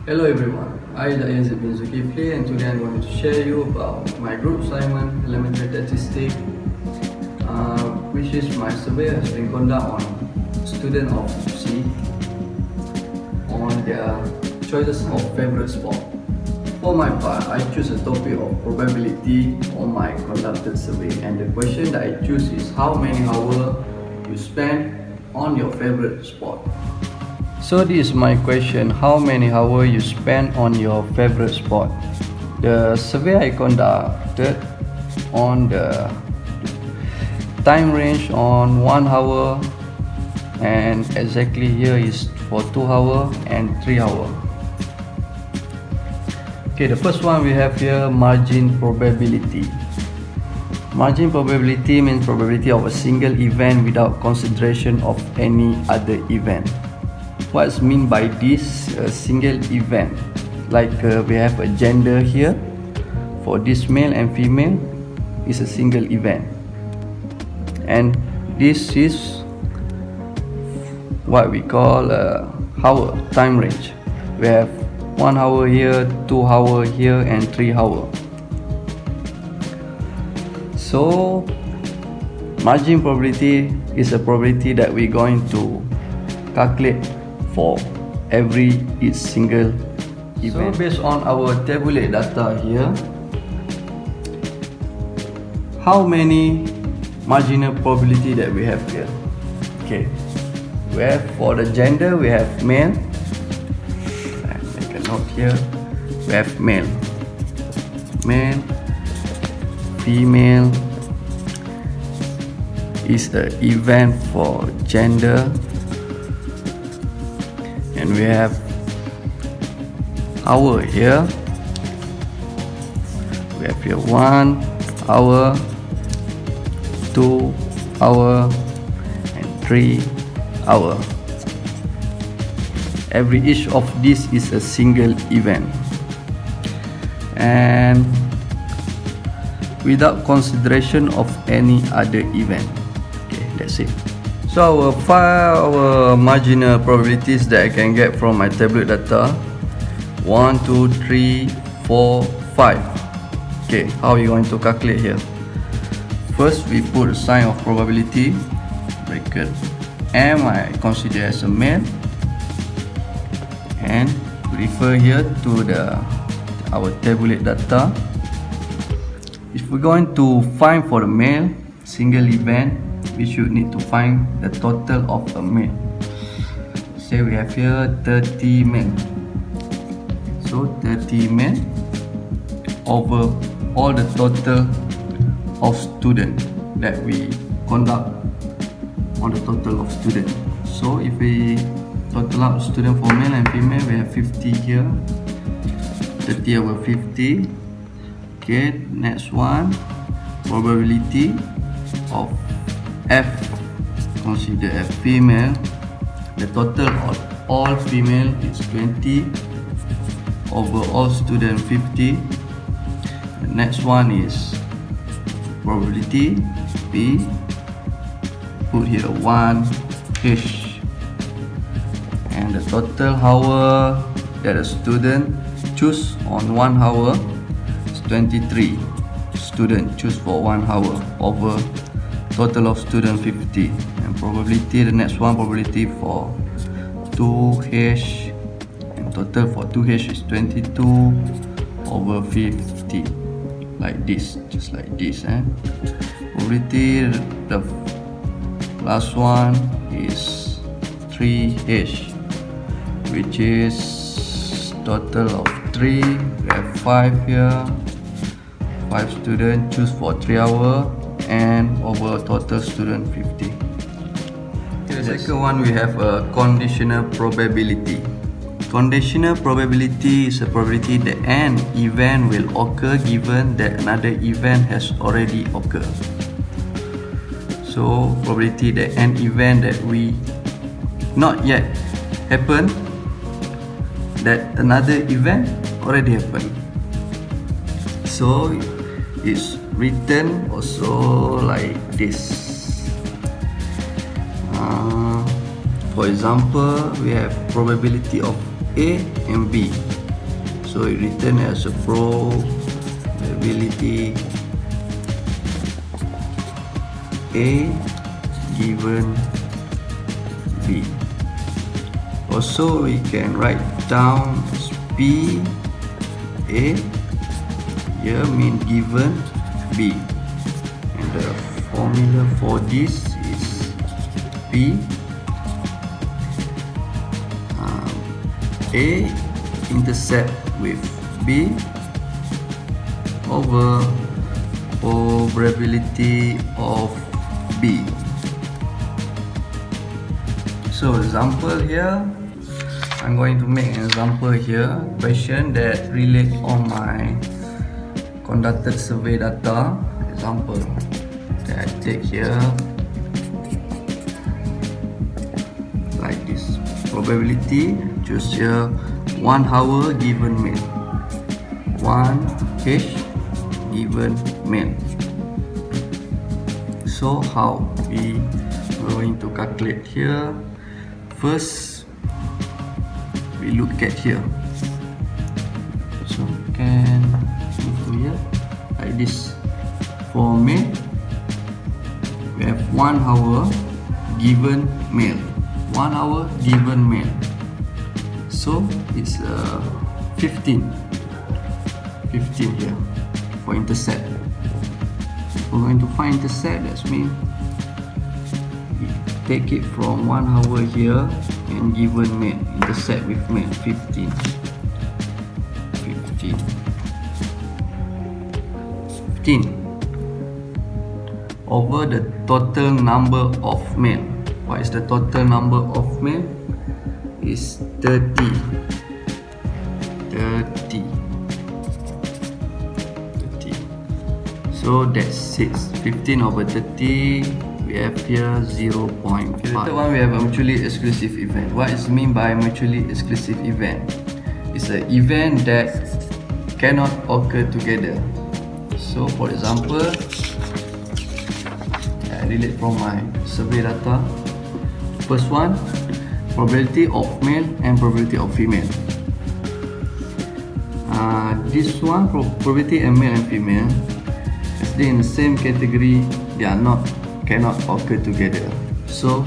Hello everyone, I am Zulkifli and today I'm going to share you about my group assignment elementary statistics, which is my survey has been conducted on student of C on their choices of favorite sport. For my part, I choose a topic of probability on my conducted survey, and the question that I choose is how many hours you spend on your favorite sport. So this is my question, how many hours you spend on your favorite sport? The survey I conducted on the time range on 1 hour, and exactly here is for 2 hours and 3 hours. Okay, the first one we have here, margin probability. Margin probability means probability of a single event without consideration of any other event. What's mean by this single event? Like we have a gender here. For this male and female is a single event, and this is what we call hour time range. We have 1 hour here, 2 hours here, and 3 hours. So margin probability is a probability that we're going to calculate for each single event. So based on our tabulate data here, how many marginal probability that we have here? Okay, we have for the gender, we have male. Make a note here. We have male, female is the event for gender. And we have hour here. We have here 1 hour, 2 hour, and 3 hour. Each of these is a single event, and without consideration of any other event. Okay, that's it. So our marginal probabilities that I can get from my tablet data, 1, 2, 3, 4, 5. Okay, how are you going to calculate here? First, we put a sign of probability, bracket M I consider as a male, and refer here to our tabulate data. If we're going to find for the male single event, we should need to find the total of a male. Say we have here 30 male. So 30 male over all the total of student that we conduct on the total of student. So if we total up student for male and female, we have 50 here. 30 over 50. Okay, next one, probability of F, consider a female. The total of all female is 20 over all student 50. The next one is probability P, put here 1 H, and the total hour that a student choose on 1 hour is 23. Student choose for 1 hour over total of student 50. And probability, the next one, probability for 2H, and total for 2H is 22 over 50, like this, just like this. Probability, the last one is 3H, which is total of 3. We have 5 here, 5 students choose for 3 hours, and over total student 50. Okay, the second one, we have a conditional probability. Conditional probability is a probability that an event will occur given that another event has already occurred. So probability that an event that we not yet happened, that another event already happened. So it's written also like this. For example, we have probability of A and B. so it return as a probability A given B. Also we can write down as P A here mean given B, and the formula for this is P A intercept with B over probability of B. So example here, I'm going to make an example here, question that relate on my conducted survey data. Example that I take here like this, probability, choose here 1 hour given mail, 1 H given mail. So how we going to calculate here? First we look at here, so can move to here like this. For mail we have 1 hour given mail, 1 hour given mail, so it's 15 here for intercept. We're going to find intercept, that means we take it from 1 hour here and given mail, intercept with mail 15 over the total number of mail. What is the total number of mail? Is 30. So that's 6. 15 over 30, we have here 0.5. The third one, we have a mutually exclusive event. What is mean by mutually exclusive event? It's an event that cannot occur together. So for example, I relate from my survey data. First one, probability of male and probability of female. This one, probability of male and female, as they in the same category, they are cannot occur together. So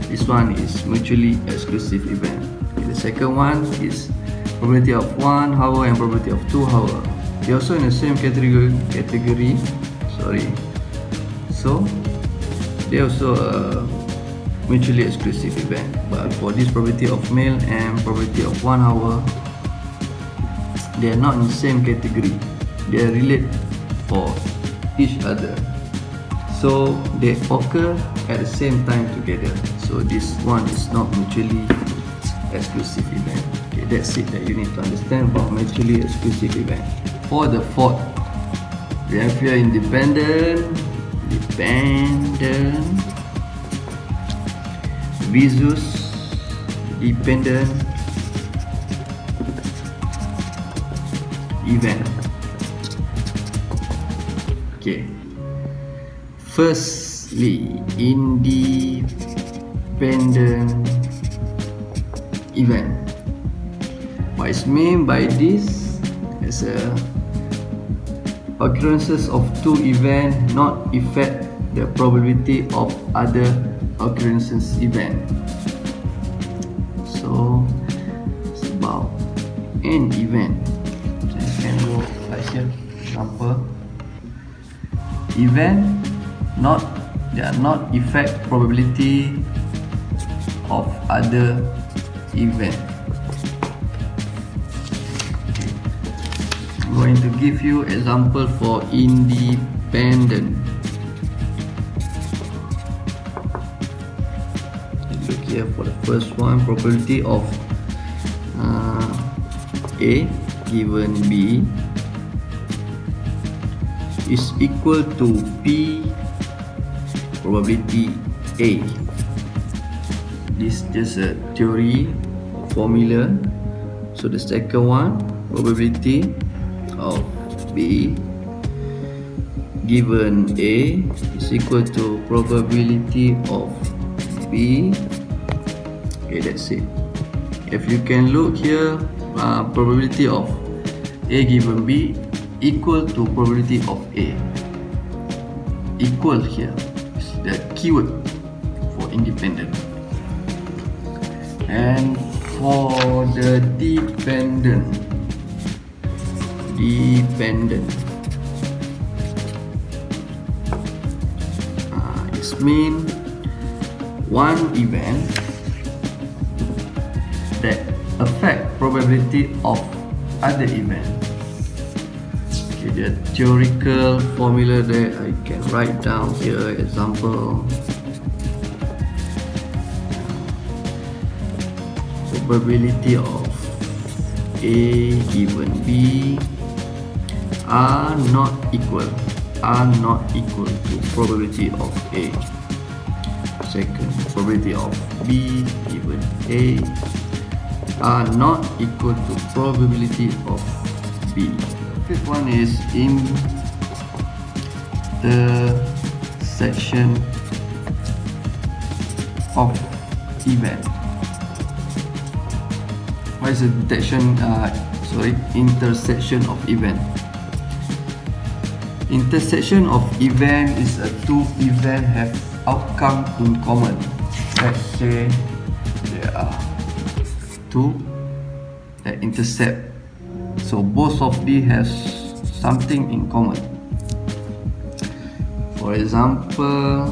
this one is mutually exclusive event. The second one is probability of 1 hour and probability of 2 hour. They also in the same category. So they also a mutually exclusive event. But for this probability of male and probability of 1 hour, they are not in the same category. They are related for each other, so they occur at the same time together. So this one is not mutually exclusive event. Okay, that's it that you need to understand about mutually exclusive event. For the fourth, we have here independent versus dependent event. Okay, firstly, independent event. What is meant by this is occurrences of two events not affect the probability of other occurrences event. So it's about an event. So you can go like here, example. Event they are not affect probability of other event. Okay. I'm going to give you example for independent. Look here for the first one, probability of A given B is equal to P probability A. This is just a theory formula. So the second one, probability of B given A is equal to probability of B. Okay, that's it. If you can look here, probability of A given B equal to probability of A. Equal here is the keyword for independent. And for the dependent, it means one event that affect probability of other event. Okay, the theoretical formula that I can write down here, example, probability of A given B are not equal to probability of A. Second, probability of B given A are not equal to probability of B. Fifth one is intersection of event. What is the intersection of event? Intersection of event is a two event have outcome in common. Let's say there are two that intersect, so both of these has something in common. For example,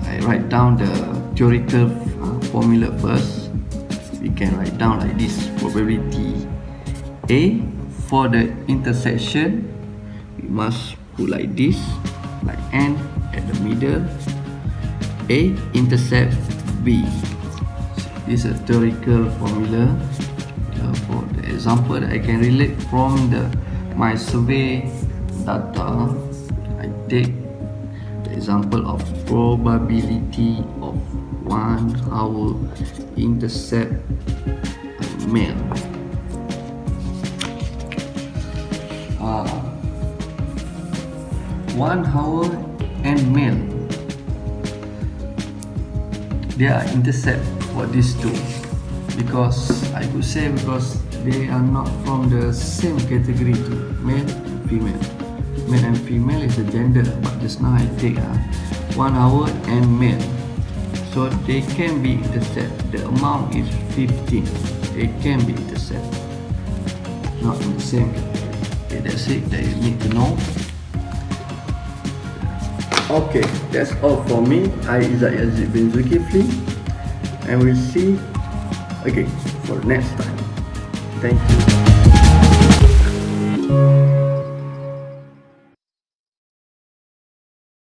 I write down the theoretical formula first. We can write down like this: probability A for the intersection, we must put like this, like N at the middle. A intercept B. This is a theoretical formula. For the example that I can relate from my survey data, I take the example of probability of 1 hour intercept male. 1 hour and male, they are intercept for these two, because I could say because they are not from the same category to male and female. Male and female is a gender, but just now I take 1 hour and male, so they can be intercept. The amount is 15. They can be intercept, not in the same category. Okay, that's it that you need to know. Okay, that's all for me. I Izzat Yazid bin Zulkifli, and we'll see again for next time. Thank you.